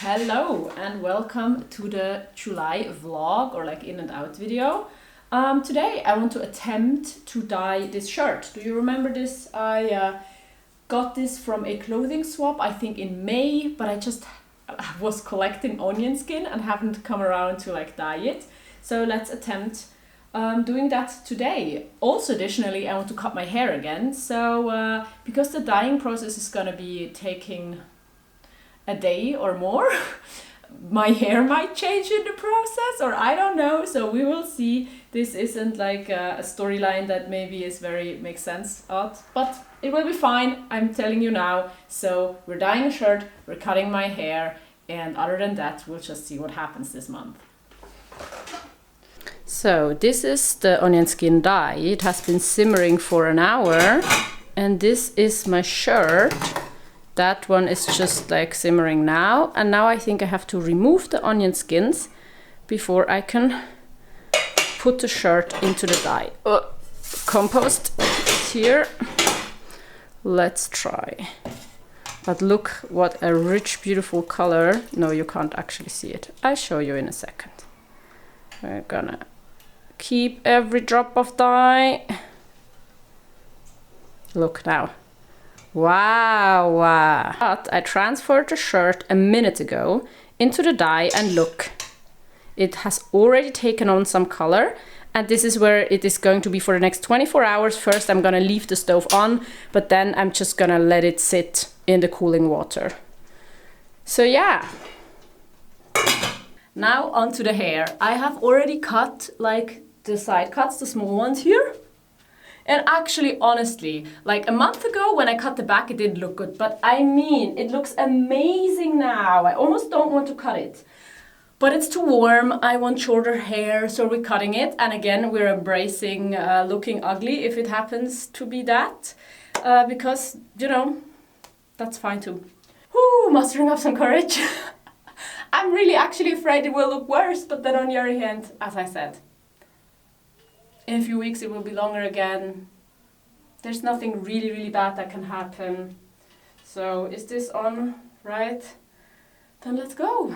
Hello and welcome to the July vlog or like in and out video. Today I want to attempt to dye this shirt. Do you remember this? I got this from a clothing swap, I think in May, but I just was collecting onion skin and haven't come around to like dye it. So let's attempt doing that today. Also, additionally, I want to cut my hair again. So because the dyeing process is gonna be taking a day or more, my hair might change in the process, or I don't know. So we will see. This isn't like a storyline that maybe is makes sense out, but it will be fine. I'm telling you now. So we're dyeing a shirt, we're cutting my hair, and other than that, we'll just see what happens this month. So this is the onion skin dye. It has been simmering for an hour, and this is my shirt. That one is just like simmering now, and now I think I have to remove the onion skins before I can put the shirt into the dye. Compost here. Let's try. But look what a rich, beautiful color. No, you can't actually see it. I'll show you in a second. We're gonna keep every drop of dye. Look now. Wow. But I transferred the shirt a minute ago into the dye, and look, it has already taken on some color, and this is where it is going to be for the next 24 hours. First I'm gonna leave the stove on, but then I'm just gonna let it sit in the cooling water. So yeah. Now onto the hair. I have already cut like the side cuts, the small ones here. And actually, honestly, like a month ago when I cut the back, it didn't look good. But I mean, it looks amazing now. I almost don't want to cut it. But it's too warm. I want shorter hair, so we're cutting it. And again, we're embracing looking ugly if it happens to be that. Because, you know, that's fine too. Whoo, mustering up some courage. I'm really actually afraid it will look worse. But then on the other hand, as I said, in a few weeks it will be longer again. There's nothing really bad that can happen. So is this on right? Then let's go.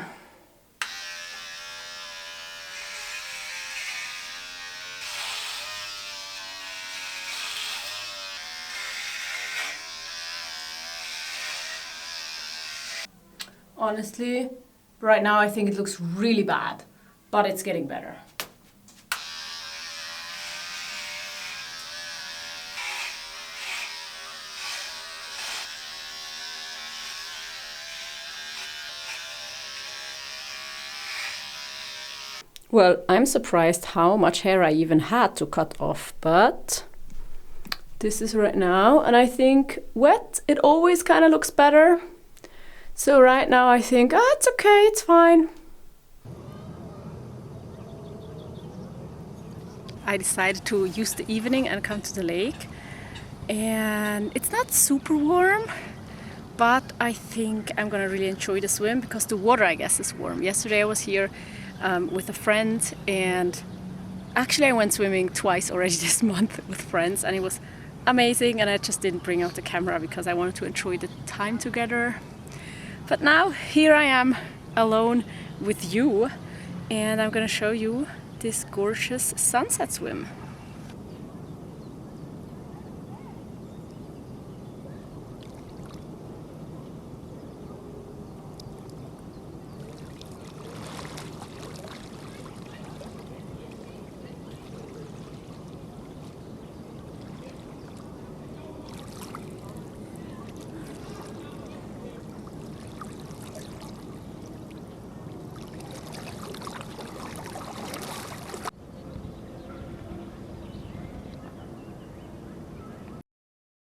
Honestly, right now I think it looks really bad, but it's getting better. Well, I'm surprised how much hair I even had to cut off, but this is right now, and I think wet, it always kind of looks better. So right now I think, it's okay, it's fine. I decided to use the evening and come to the lake, and it's not super warm, but I think I'm gonna really enjoy the swim because the water, I guess, is warm. Yesterday I was here with a friend, and actually I went swimming twice already this month with friends, and it was amazing, and I just didn't bring out the camera because I wanted to enjoy the time together. But now here I am alone with you, and I'm gonna show you this gorgeous sunset swim.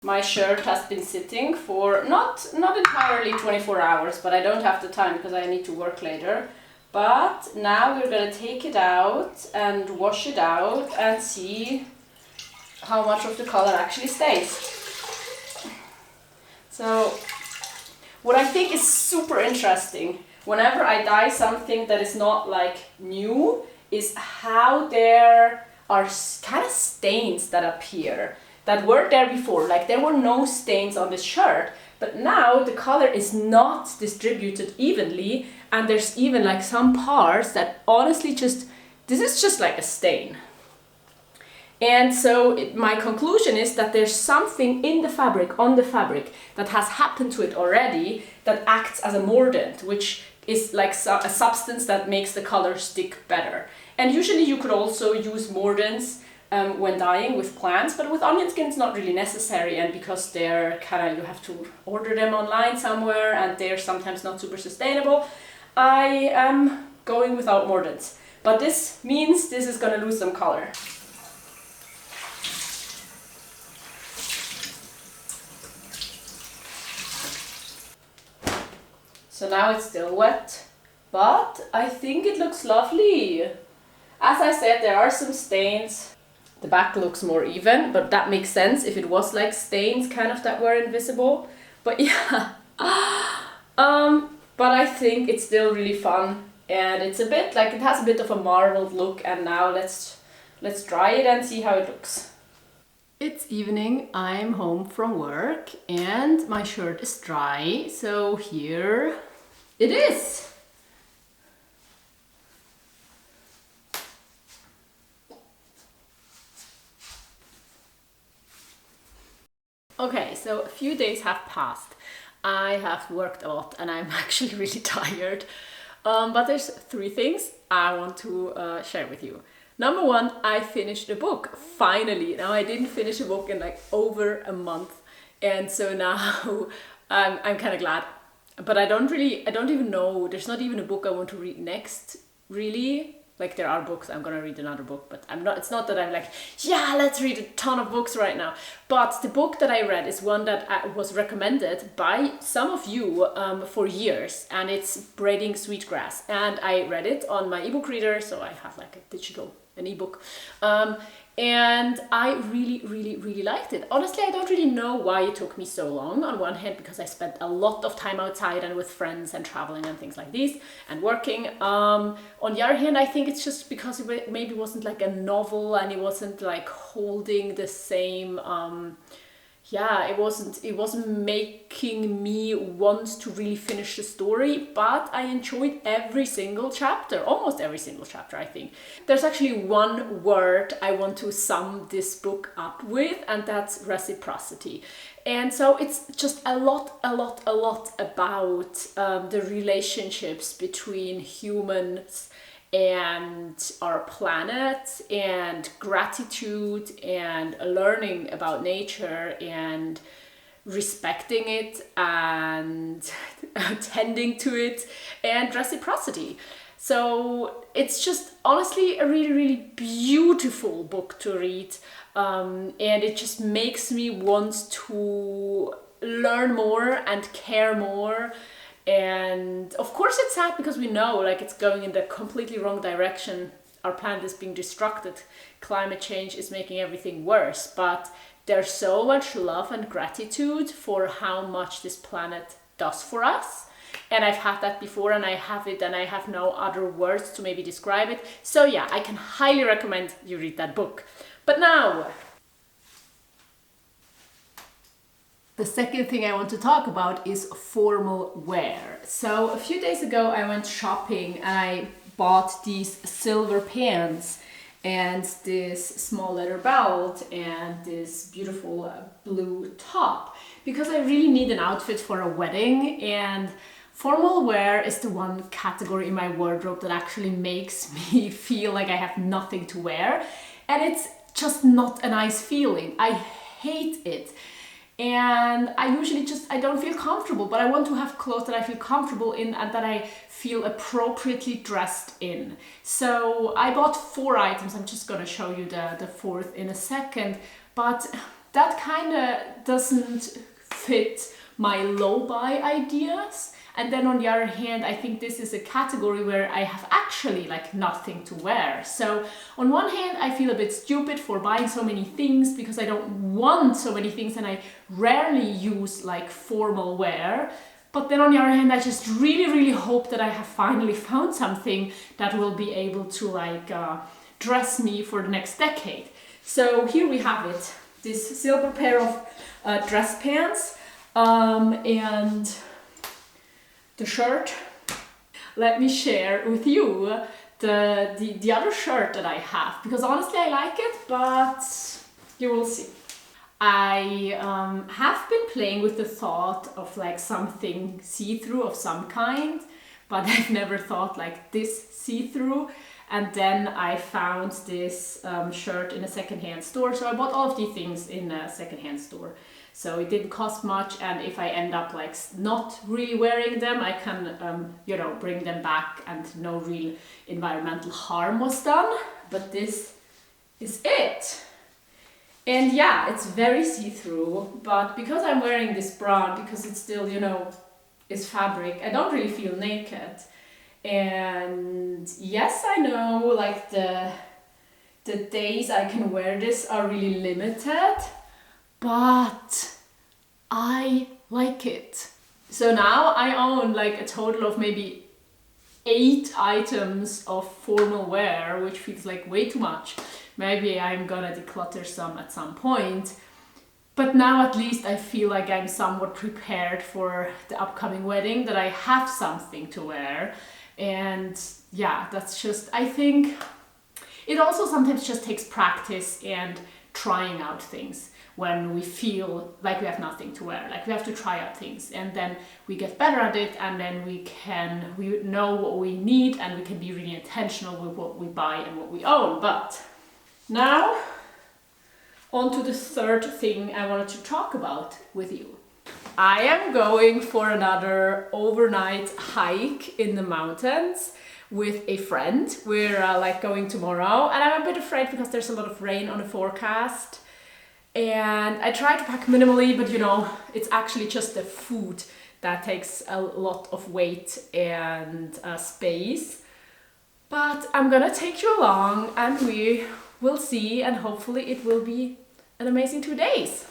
My shirt has been sitting for not entirely 24 hours, but I don't have the time because I need to work later. But now we're gonna take it out and wash it out and see how much of the color actually stays. So what I think is super interesting whenever I dye something that is not like new is how there are kind of stains that appear. that weren't there before. Like there were no stains on this shirt, but now the color is not distributed evenly, and there's even like some parts that honestly just, this is just like a stain. And so my conclusion is that there's something in the fabric, on the fabric, that has happened to it already that acts as a mordant, which is like a substance that makes the color stick better. And usually you could also use mordants when dyeing with plants, but with onion skin it's not really necessary, and because they're kind of, you have to order them online somewhere and they're sometimes not super sustainable, I am going without mordants. But this means this is going to lose some color. So now it's still wet, but I think it looks lovely. As I said, there are some stains. The back looks more even, but that makes sense if it was like stains kind of that were invisible. But yeah, but I think it's still really fun, and it's a bit like, it has a bit of a marbled look. And now let's dry it and see how it looks. It's evening, I'm home from work and my shirt is dry, so here it is. Okay, so a few days have passed. I have worked a lot and I'm actually really tired. But there's 3 things I want to share with you. Number 1, I finished a book, finally. Now I didn't finish a book in like over a month, and so now I'm kind of glad. But I don't even know, there's not even a book I want to read next, really. Like there are books, I'm gonna read another book, but it's not that I'm like, yeah, let's read a ton of books right now. But the book that I read is one that was recommended by some of you for years, and it's Braiding Sweetgrass. And I read it on my ebook reader, so I have like an ebook. And I really liked it. Honestly, I don't really know why it took me so long. On one hand, because I spent a lot of time outside and with friends and traveling and things like this and working. On the other hand, I think it's just because it maybe wasn't like a novel, and it wasn't like holding the same, it wasn't making me want to really finish the story, but I enjoyed every single chapter, almost every single chapter, I think. There's actually one word I want to sum this book up with, and that's reciprocity. And so it's just a lot about the relationships between humans and our planet, and gratitude, and learning about nature, and respecting it, and tending to it, and reciprocity. So it's just honestly a really beautiful book to read, and it just makes me want to learn more and care more. And of course it's sad because we know like it's going in the completely wrong direction. Our planet is being destructed. Climate change is making everything worse. But there's so much love and gratitude for how much this planet does for us. And I've had that before, and I have it, and I have no other words to maybe describe it. So yeah, I can highly recommend you read that book. But now, the second thing I want to talk about is formal wear. So a few days ago I went shopping and I bought these silver pants and this small leather belt and this beautiful blue top, because I really need an outfit for a wedding, and formal wear is the one category in my wardrobe that actually makes me feel like I have nothing to wear, and it's just not a nice feeling. I hate it. And I usually I don't feel comfortable, but I want to have clothes that I feel comfortable in and that I feel appropriately dressed in. So I bought 4 items. I'm just gonna show you the 4th in a second, but that kind of doesn't fit my low buy ideas. And then on the other hand, I think this is a category where I have actually like nothing to wear. So on one hand, I feel a bit stupid for buying so many things because I don't want so many things and I rarely use like formal wear. But then on the other hand, I just really hope that I have finally found something that will be able to like dress me for the next decade. So here we have it. this silver pair of dress pants and the shirt. Let me share with you the other shirt that I have, because honestly I like it, but you will see. I have been playing with the thought of like something see-through of some kind, but I've never thought like this see-through. And then I found this shirt in a secondhand store. So I bought all of these things in a secondhand store. So it didn't cost much, and if I end up like not really wearing them, I can, you know, bring them back and no real environmental harm was done. But this is it. And yeah, it's very see-through, but because I'm wearing this bra, because it's still, you know, is fabric, I don't really feel naked. And yes, I know like the days I can wear this are really limited, but I like it. So now I own like a total of maybe 8 items of formal wear, which feels like way too much. Maybe I'm gonna declutter some at some point. But now at least I feel like I'm somewhat prepared for the upcoming wedding, that I have something to wear. And yeah, that's just, I think it also sometimes just takes practice and trying out things when we feel like we have nothing to wear. Like we have to try out things, and then we get better at it, and then we know what we need, and we can be really intentional with what we buy and what we own. But now, on to the third thing I wanted to talk about with you. I am going for another overnight hike in the mountains with a friend. We're like going tomorrow, and I'm a bit afraid because there's a lot of rain on the forecast. And I try to pack minimally, but you know, it's actually just the food that takes a lot of weight and space. But I'm gonna take you along, and we will see, and hopefully it will be an amazing 2 days.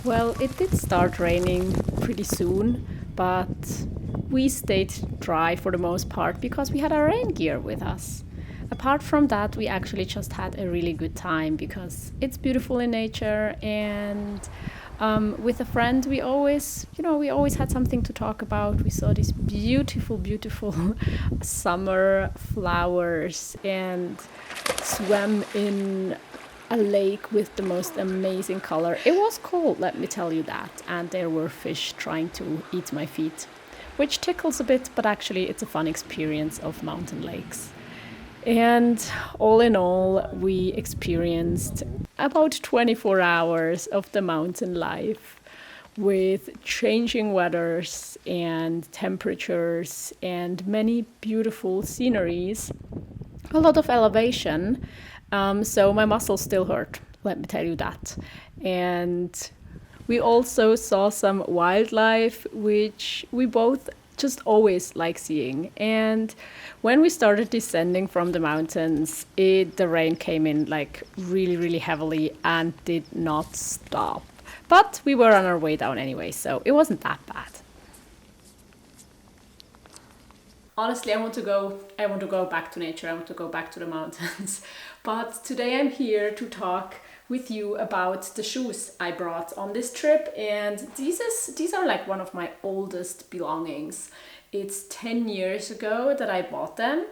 Well, it did start raining pretty soon, but we stayed dry for the most part because we had our rain gear with us. Apart from that, we actually just had a really good time because it's beautiful in nature, and with a friend we always had something to talk about. We saw these beautiful summer flowers and swam in a lake with the most amazing color. It was cold, let me tell you that, and there were fish trying to eat my feet, which tickles a bit, but actually it's a fun experience of mountain lakes. And all in all, we experienced about 24 hours of the mountain life with changing weathers and temperatures and many beautiful sceneries, a lot of elevation. So my muscles still hurt, let me tell you that. And we also saw some wildlife, which we both just always like seeing. And when we started descending from the mountains, the rain came in like really heavily and did not stop. But we were on our way down anyway, so it wasn't that bad. Honestly, I want to go back to nature. I want to go back to the mountains. But today I'm here to talk with you about the shoes I brought on this trip, and these are like one of my oldest belongings. It's 10 years ago that I bought them,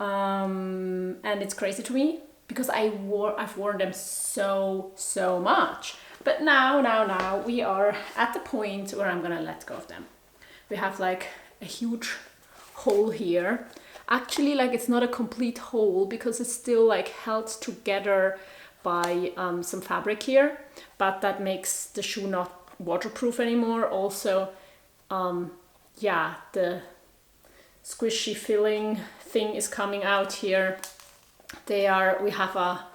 and it's crazy to me because I've worn them so much. But now we are at the point where I'm gonna let go of them. We have like a huge hole here. Actually, like it's not a complete hole because it's still like held together by some fabric here, but that makes the shoe not waterproof anymore. Also, yeah, the squishy filling thing is coming out here. We have a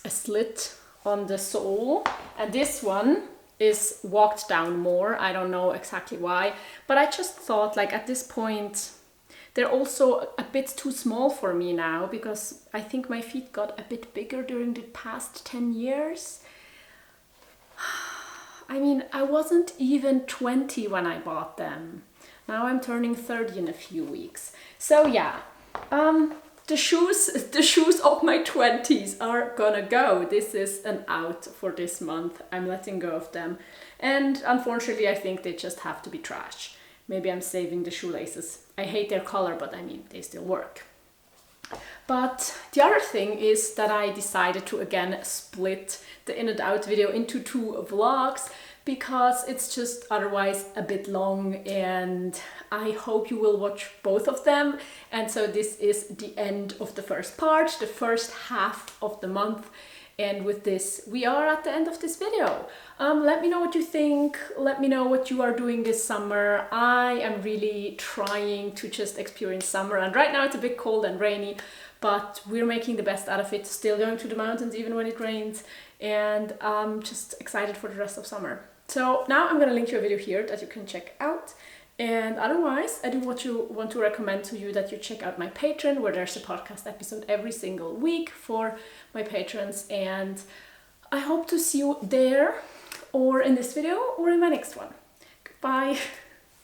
slit on the sole, and this one is walked down more. I don't know exactly why, but I just thought like at this point they're also a bit too small for me now, because I think my feet got a bit bigger during the past 10 years. I mean, I wasn't even 20 when I bought them. Now I'm turning 30 in a few weeks. So yeah, the shoes of my 20s are gonna go. This is an out for this month. I'm letting go of them. And unfortunately, I think they just have to be trash. Maybe I'm saving the shoelaces. I hate their color, but I mean, they still work. But the other thing is that I decided to again split the in and out video into 2 vlogs because it's just otherwise a bit long, and I hope you will watch both of them. And so this is the end of the first part, the first half of the month. And with this, we are at the end of this video. Let me know what you think. Let me know what you are doing this summer. I am really trying to just experience summer. And right now it's a bit cold and rainy, but we're making the best out of it. Still going to the mountains even when it rains. And I'm just excited for the rest of summer. So now I'm gonna link you a video here that you can check out. And otherwise, I do want to recommend to you that you check out my Patreon, where there's a podcast episode every single week for my patrons. And I hope to see you there, or in this video, or in my next one. Goodbye.